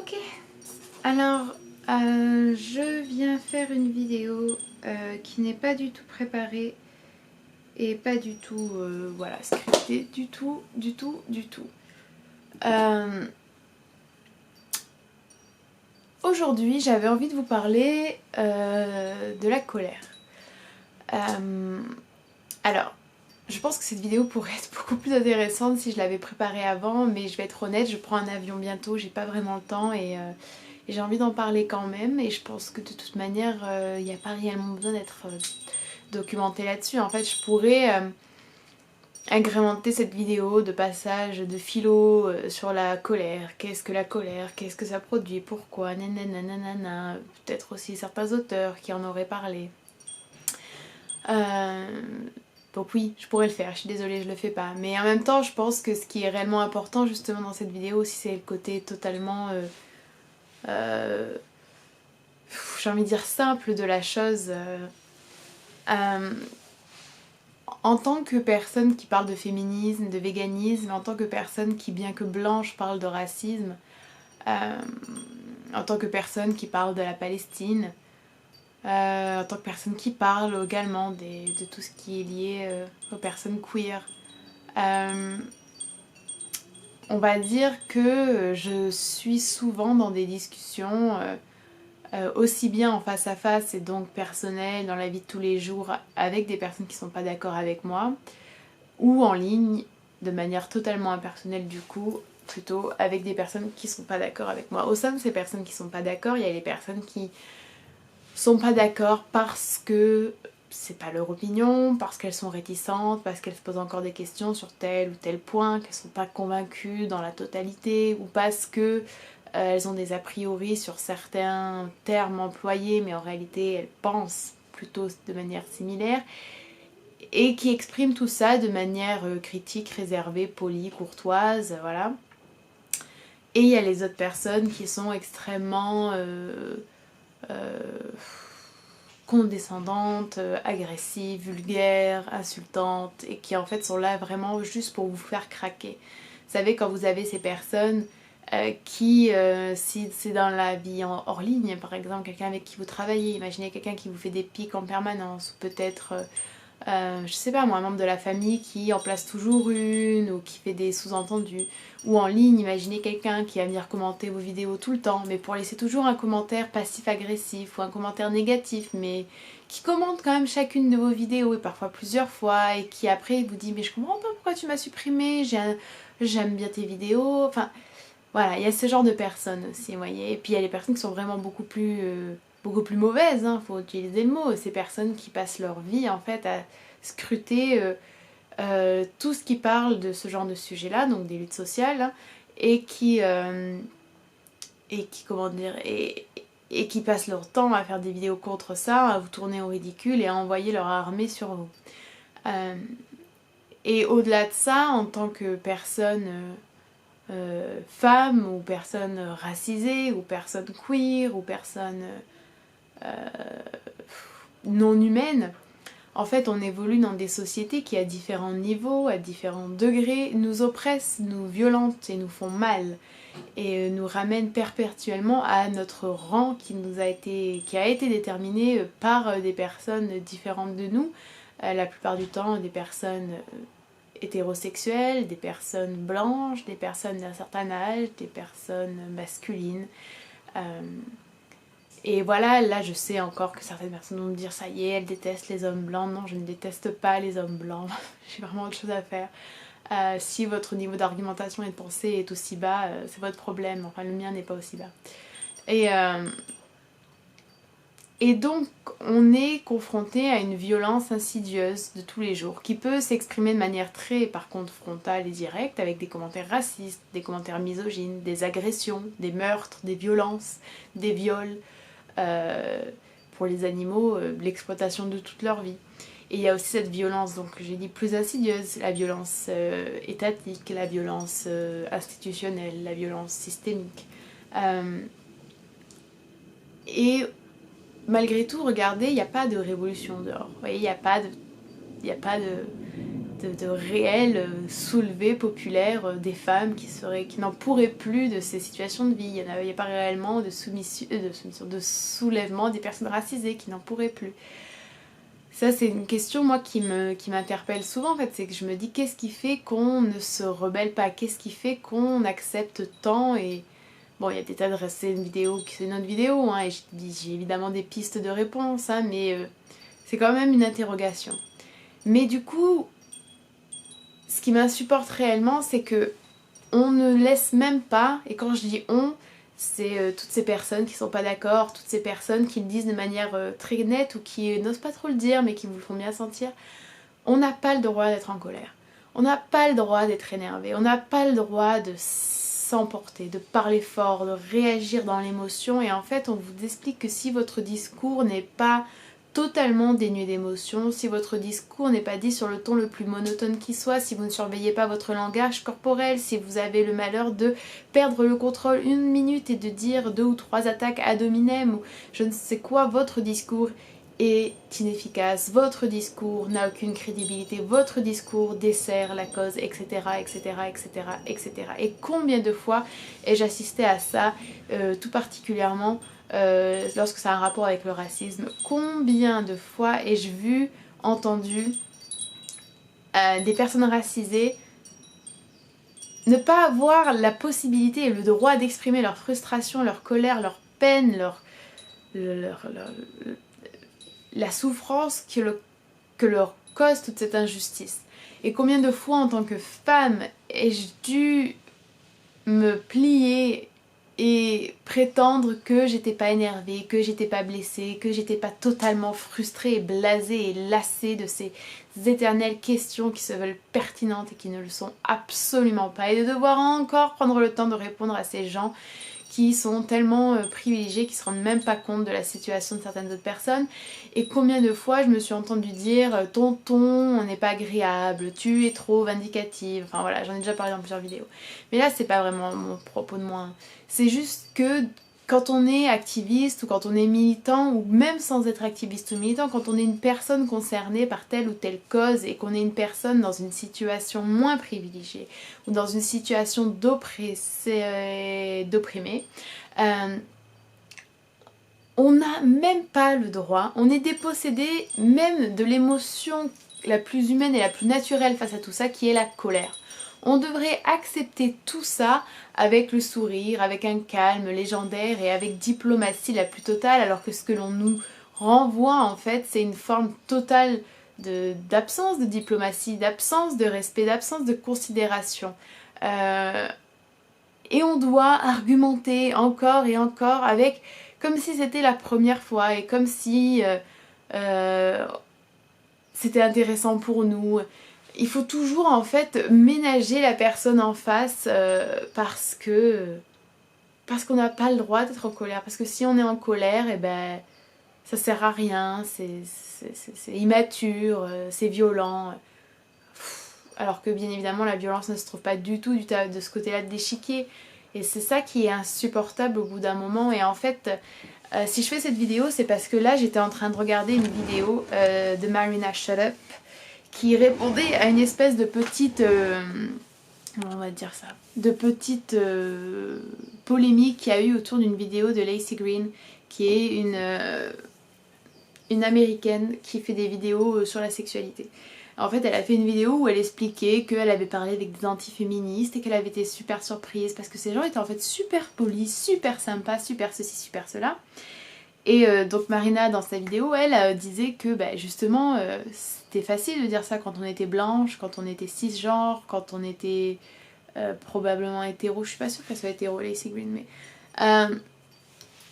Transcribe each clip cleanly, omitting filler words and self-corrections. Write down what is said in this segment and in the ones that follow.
Ok, alors je viens faire une vidéo qui n'est pas du tout préparée et pas du tout voilà, scriptée du tout. Aujourd'hui j'avais envie de vous parler de la colère. Alors, je pense que cette vidéo pourrait être beaucoup plus intéressante si je l'avais préparée avant, mais je vais être honnête, je prends un avion bientôt, j'ai pas vraiment le temps et j'ai envie d'en parler quand même, et je pense que de toute manière, il n'y a pas réellement besoin d'être documentée là-dessus. En fait, je pourrais agrémenter cette vidéo de passages de philo sur la colère. Qu'est-ce que la colère? Qu'est-ce que ça produit? Pourquoi? Nanana. Peut-être aussi certains auteurs qui en auraient parlé. Donc oui, je pourrais le faire, je suis désolée, je le fais pas. Mais en même temps, je pense que ce qui est réellement important justement dans cette vidéo aussi, c'est le côté totalement... j'ai envie de dire simple de la chose. En tant que personne qui parle de féminisme, de véganisme, en tant que personne qui, bien que blanche, parle de racisme, en tant que personne qui parle de la Palestine, en tant que personne qui parle également de tout ce qui est lié aux personnes queer, on va dire que je suis souvent dans des discussions aussi bien en face à face et donc personnelles dans la vie de tous les jours avec des personnes qui ne sont pas d'accord avec moi, ou en ligne de manière totalement impersonnelle du coup, plutôt avec des personnes qui ne sont pas d'accord avec moi. Au sein de ces personnes qui ne sont pas d'accord, il y a les personnes qui sont pas d'accord parce que c'est pas leur opinion, parce qu'elles sont réticentes, parce qu'elles se posent encore des questions sur tel ou tel point, qu'elles sont pas convaincues dans la totalité, ou parce que elles ont des a priori sur certains termes employés, mais en réalité elles pensent plutôt de manière similaire, et qui expriment tout ça de manière critique, réservée, polie, courtoise, voilà. Et il y a les autres personnes qui sont extrêmement euh, condescendantes, agressives, vulgaires, insultantes, et qui en fait sont là vraiment juste pour vous faire craquer. Vous savez, quand vous avez ces personnes qui, si c'est dans la vie hors ligne, par exemple, quelqu'un avec qui vous travaillez, imaginez quelqu'un qui vous fait des pics en permanence, ou peut-être je sais pas moi, un membre de la famille qui en place toujours une, ou qui fait des sous-entendus, ou en ligne, imaginez quelqu'un qui va venir commenter vos vidéos tout le temps, mais pour laisser toujours un commentaire passif-agressif ou un commentaire négatif, mais qui commente quand même chacune de vos vidéos et parfois plusieurs fois, et qui après vous dit mais je comprends pas pourquoi tu m'as supprimé, j'aime bien tes vidéos, enfin voilà, il y a ce genre de personnes aussi, vous voyez. Et puis il y a les personnes qui sont vraiment beaucoup plus mauvaises, hein, faut utiliser le mot. Ces personnes qui passent leur vie en fait à scruter tout ce qui parle de ce genre de sujet-là, donc des luttes sociales, hein, et qui comment dire, et qui passent leur temps à faire des vidéos contre ça, à vous tourner au ridicule et à envoyer leur armée sur vous. Et au-delà de ça, en tant que personne femmes ou personnes racisées ou personnes queer ou personnes non humaines, en fait on évolue dans des sociétés qui à différents niveaux, à différents degrés, nous oppressent, nous violentent et nous font mal, et nous ramènent perpétuellement à notre rang qui a été déterminé par des personnes différentes de nous, la plupart du temps des personnes hétérosexuelles, des personnes blanches, des personnes d'un certain âge, des personnes masculines. Et voilà, là je sais encore que certaines personnes vont me dire ça y est, elle déteste les hommes blancs. Non, je ne déteste pas les hommes blancs, j'ai vraiment autre chose à faire. Si votre niveau d'argumentation et de pensée est aussi bas, c'est votre problème, enfin le mien n'est pas aussi bas. Et donc, on est confronté à une violence insidieuse de tous les jours, qui peut s'exprimer de manière très, par contre, frontale et directe, avec des commentaires racistes, des commentaires misogynes, des agressions, des meurtres, des violences, des viols, pour les animaux, l'exploitation de toute leur vie. Et il y a aussi cette violence, donc j'ai dit plus insidieuse, la violence étatique, la violence institutionnelle, la violence systémique. Et malgré tout, regardez, il n'y a pas de révolution dehors. Vous voyez, il n'y a pas de de réelles soulevées populaires des femmes qui n'en pourraient plus de ces situations de vie. Il n'y a pas réellement de de soulèvement des personnes racisées qui n'en pourraient plus. Ça, c'est une question, moi, qui m'interpelle souvent, en fait. C'est que je me dis, qu'est-ce qui fait qu'on ne se rebelle pas? Qu'est-ce qui fait qu'on accepte tant? Et bon, il y a des tas de... C'est une autre vidéo, hein, et j'ai évidemment des pistes de réponse, hein, mais c'est quand même une interrogation. Mais du coup, ce qui m'insupporte réellement, c'est que on ne laisse même pas, et quand je dis on, c'est toutes ces personnes qui sont pas d'accord, toutes ces personnes qui le disent de manière très nette ou qui n'osent pas trop le dire mais qui vous le font bien sentir. On n'a pas le droit d'être en colère. On n'a pas le droit d'être énervé. On n'a pas le droit de s'emporter, de parler fort, de réagir dans l'émotion. Et en fait, on vous explique que si votre discours n'est pas totalement dénué d'émotion, si votre discours n'est pas dit sur le ton le plus monotone qui soit, si vous ne surveillez pas votre langage corporel, si vous avez le malheur de perdre le contrôle une minute et de dire 2 ou 3 attaques ad hominem ou je ne sais quoi, votre discours est inefficace, votre discours n'a aucune crédibilité, votre discours dessert la cause, etc., etc., etc., etc. Et combien de fois ai-je assisté à ça, tout particulièrement lorsque ça a un rapport avec le racisme? Combien de fois ai-je vu, entendu des personnes racisées ne pas avoir la possibilité et le droit d'exprimer leur frustration, leur colère, leur peine, la souffrance que leur cause toute cette injustice? Et combien de fois en tant que femme ai-je dû me plier et prétendre que j'étais pas énervée, que j'étais pas blessée, que j'étais pas totalement frustrée et blasée et lassée de ces éternelles questions qui se veulent pertinentes et qui ne le sont absolument pas, et de devoir encore prendre le temps de répondre à ces gens qui sont tellement privilégiés, qui se rendent même pas compte de la situation de certaines autres personnes. Et combien de fois je me suis entendue dire ton ton n'est pas agréable, tu es trop vindicative, enfin voilà, j'en ai déjà parlé dans plusieurs vidéos. Mais là c'est pas vraiment mon propos de moi, c'est juste que quand on est activiste ou quand on est militant, ou même sans être activiste ou militant, quand on est une personne concernée par telle ou telle cause et qu'on est une personne dans une situation moins privilégiée ou dans une situation d'opprimé, on n'a même pas le droit, on est dépossédé même de l'émotion la plus humaine et la plus naturelle face à tout ça, qui est la colère. On devrait accepter tout ça avec le sourire, avec un calme légendaire et avec diplomatie la plus totale, alors que ce que l'on nous renvoie en fait, c'est une forme totale d'absence de diplomatie, d'absence de respect, d'absence de considération. Et on doit argumenter encore et encore avec, comme si c'était la première fois et comme si c'était intéressant pour nous. Il faut toujours en fait ménager la personne en face parce qu'on n'a pas le droit d'être en colère. Parce que si on est en colère, eh ben, ça sert à rien, c'est immature, c'est violent. Alors que bien évidemment la violence ne se trouve pas du tout de ce côté-là de l'échiquier. Et c'est ça qui est insupportable au bout d'un moment. Et en fait, si je fais cette vidéo, c'est parce que là j'étais en train de regarder une vidéo de Marina Shut Up qui répondait à une espèce de petite... comment on va dire ça, de petite polémique qu'il y a eu autour d'une vidéo de Lacey Green, qui est une américaine qui fait des vidéos sur la sexualité. En fait, elle a fait une vidéo où elle expliquait qu'elle avait parlé avec des antiféministes et qu'elle avait été super surprise parce que ces gens étaient en fait super polis, super sympas, super ceci, super cela. Et donc Marina, dans sa vidéo, elle disait que justement, c'était facile de dire ça quand on était blanche, quand on était cisgenre, quand on était probablement hétéro. Je suis pas sûre qu'elle soit hétéro, Lacey Green, mais...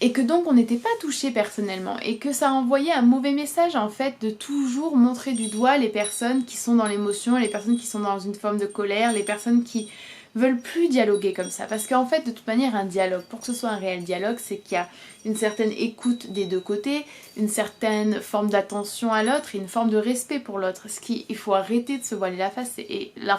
et que donc on n'était pas touché personnellement et que ça envoyait un mauvais message en fait de toujours montrer du doigt les personnes qui sont dans l'émotion, les personnes qui sont dans une forme de colère, les personnes qui veulent plus dialoguer comme ça. Parce qu'en fait, de toute manière, un dialogue, pour que ce soit un réel dialogue, c'est qu'il y a une certaine écoute des deux côtés, une certaine forme d'attention à l'autre et une forme de respect pour l'autre. Il faut arrêter de se voiler la face la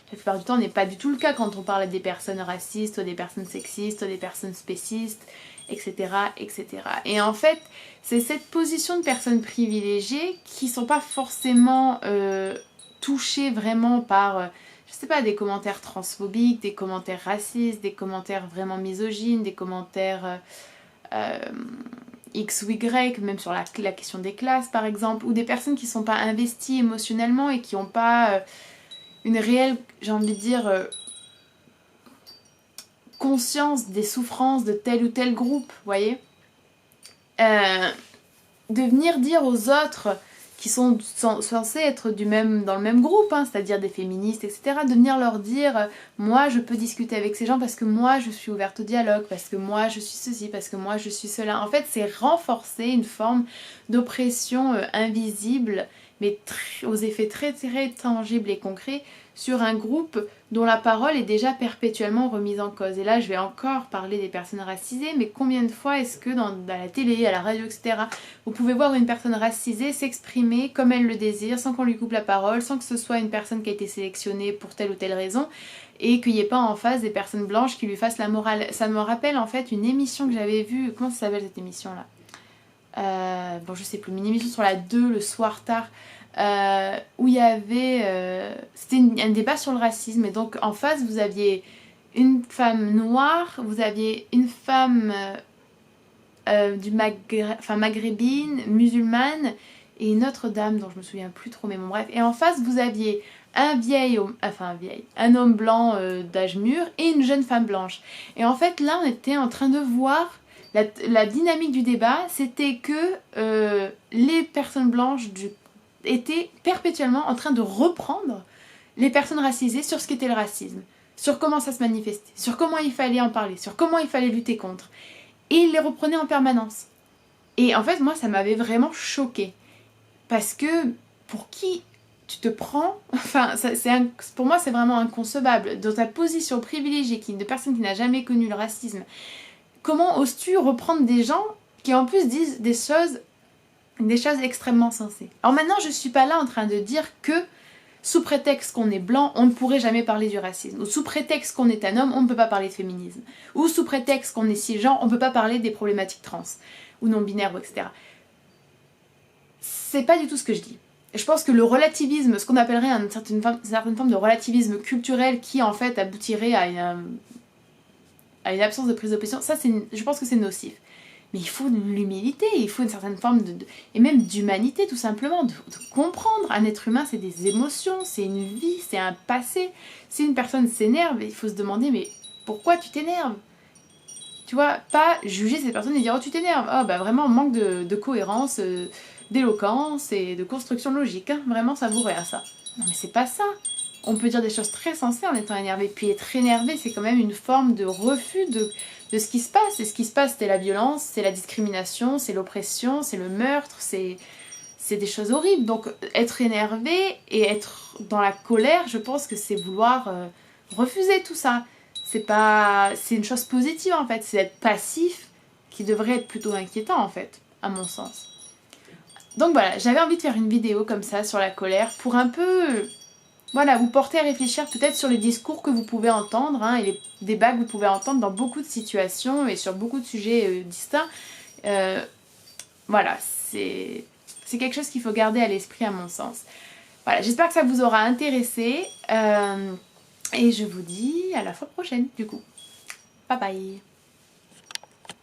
plupart du temps, n'est pas du tout le cas quand on parle des personnes racistes, ou des personnes sexistes, ou des personnes spécistes, etc., etc. Et en fait, c'est cette position de personnes privilégiées qui sont pas forcément touchés vraiment par, je sais pas, des commentaires transphobiques, des commentaires racistes, des commentaires vraiment misogynes, des commentaires X ou Y, même sur la question des classes par exemple, ou des personnes qui sont pas investies émotionnellement et qui n'ont pas une réelle, j'ai envie de dire, conscience des souffrances de tel ou tel groupe, vous voyez, de venir dire aux autres qui sont censés être dans le même groupe, hein, c'est-à-dire des féministes, etc., de venir leur dire moi je peux discuter avec ces gens parce que moi je suis ouverte au dialogue, parce que moi je suis ceci, parce que moi je suis cela. En fait, c'est renforcer une forme d'oppression invisible, mais aux effets très très tangibles et concrets sur un groupe dont la parole est déjà perpétuellement remise en cause. Et là, je vais encore parler des personnes racisées, mais combien de fois est-ce que à la télé, à la radio, etc., vous pouvez voir une personne racisée s'exprimer comme elle le désire, sans qu'on lui coupe la parole, sans que ce soit une personne qui a été sélectionnée pour telle ou telle raison, et qu'il n'y ait pas en face des personnes blanches qui lui fassent la morale. Ça me rappelle en fait une émission que j'avais vue, comment ça s'appelle cette émission-là bon, je sais plus, une émission sur la 2, le soir tard, où il y avait... c'était un débat sur le racisme, et donc en face vous aviez une femme noire, vous aviez une femme maghrébine, musulmane, et une autre dame dont je me souviens plus trop, mais bon bref, et en face vous aviez un homme blanc d'âge mûr et une jeune femme blanche. Et en fait là on était en train de voir la dynamique du débat, c'était que les personnes blanches étaient perpétuellement en train de reprendre les personnes racisées sur ce qu'était le racisme, sur comment ça se manifestait, sur comment il fallait en parler, sur comment il fallait lutter contre. Et ils les reprenaient en permanence. Et en fait, moi, ça m'avait vraiment choquée. Parce que, pour qui tu te prends... Enfin, pour moi, c'est vraiment inconcevable. Dans ta position privilégiée de personne qui n'a jamais connu le racisme, comment oses-tu reprendre des gens qui en plus disent des choses extrêmement sensées. Alors maintenant, je suis pas là en train de dire que sous prétexte qu'on est blanc, on ne pourrait jamais parler du racisme. Ou sous prétexte qu'on est un homme, on ne peut pas parler de féminisme. Ou sous prétexte qu'on est cisgenre, on ne peut pas parler des problématiques trans. Ou non-binaires, etc. C'est pas du tout ce que je dis. Je pense que le relativisme, ce qu'on appellerait une certaine forme de relativisme culturel qui en fait aboutirait à une absence de prise de position, ça je pense que c'est nocif. Mais il faut de l'humilité, il faut une certaine forme et même d'humanité tout simplement, de comprendre. Un être humain, c'est des émotions, c'est une vie, c'est un passé. Si une personne s'énerve, il faut se demander mais pourquoi tu t'énerves? Tu vois, pas juger cette personne et dire oh tu t'énerves, oh bah vraiment manque de cohérence, d'éloquence et de construction logique, hein. Vraiment savouré à ça. Non mais c'est pas ça. On peut dire des choses très sensées en étant énervé, puis être énervé c'est quand même une forme de refus de ce qui se passe. Et ce qui se passe, c'est la violence, c'est la discrimination, c'est l'oppression, c'est le meurtre, c'est des choses horribles. Donc être énervé et être dans la colère, je pense que c'est vouloir refuser tout ça. C'est une chose positive en fait, c'est être passif qui devrait être plutôt inquiétant en fait, à mon sens. Donc voilà, j'avais envie de faire une vidéo comme ça sur la colère pour un peu... Voilà, vous porter à réfléchir peut-être sur les discours que vous pouvez entendre hein, et les débats que vous pouvez entendre dans beaucoup de situations et sur beaucoup de sujets distincts. Voilà, c'est quelque chose qu'il faut garder à l'esprit à mon sens. Voilà, j'espère que ça vous aura intéressé et je vous dis à la fois prochaine du coup. Bye bye.